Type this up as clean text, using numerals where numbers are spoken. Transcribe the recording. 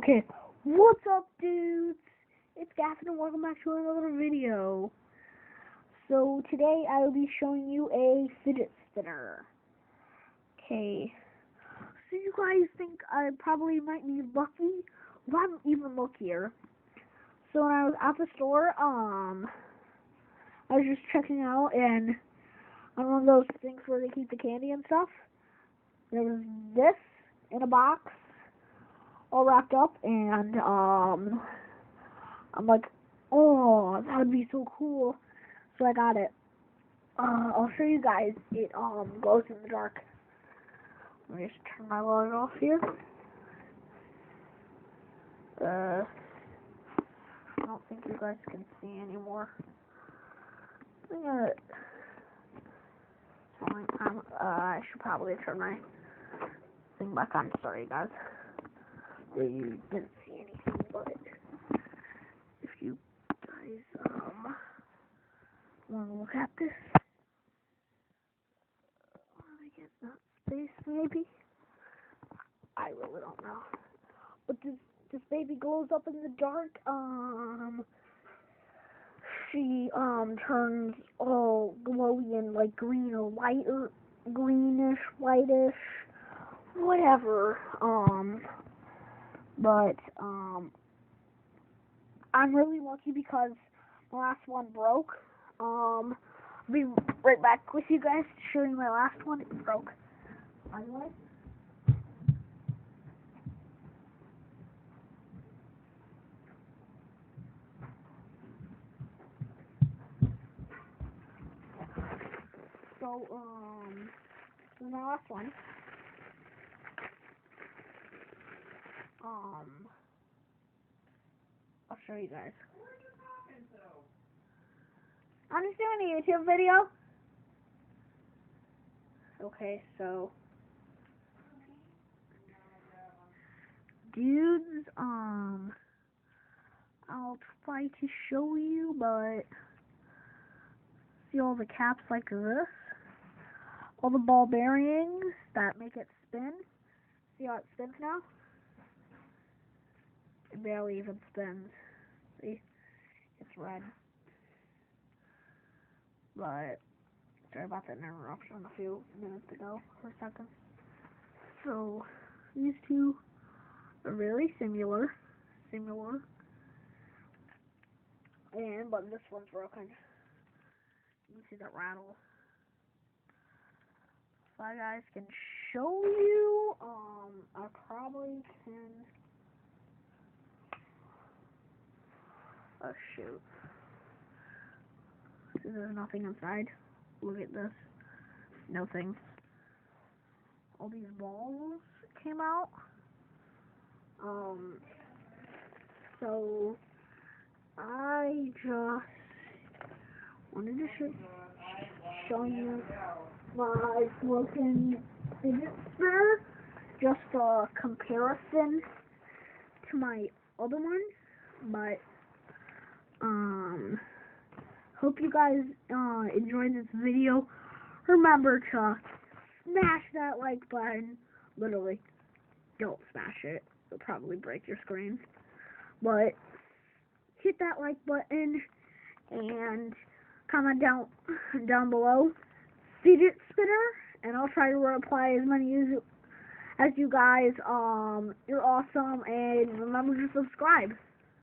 Okay, what's up, dudes? It's Gavin and welcome back to another video. So today I will be showing you a fidget spinner. Okay, so you guys think I probably might be lucky? Well, I'm even luckier. So when I was at the store, I was just checking out, and on one of those things where they keep the candy and stuff, there was this in a box, all wrapped up, and I'm like, oh, that would be so cool. So I got it. I'll show you guys. It glows in the dark. Let me just turn my light off here. I don't think you guys can see anymore. I should probably turn my thing back on. Sorry, guys. You didn't see anything, but if you guys want to look at this, I guess that space maybe. I really don't know. But this baby glows up in the dark. She turns all glowy and like green or white or greenish, whitish, whatever. But I'm really lucky because my last one broke. I'll be right back with you guys to show you my last one. It broke. Anyway. So, this is my last one. I'll show you guys. I'm just doing a YouTube video. Okay, so dudes, I'll try to show you, but see all the caps like this? All the ball bearings that make it spin. See how it spins now? It barely even spins. See? It's red. But sorry about that interruption a few minutes ago for a second. So these two are really similar. But this one's broken. You can see that rattle. If I guys can show you, I probably can. Oh shoot. There's nothing inside. Look at this. Nothing. All these balls came out. So I just wanted to show you my broken fidget spinner. Just a comparison to my other one. But hope you guys enjoyed this video. Remember to smash that like button. Literally, don't smash it. It'll probably break your screen. But hit that like button and comment down below fidget spinner, and I'll try to reply as many as you guys. You're awesome, and remember to subscribe.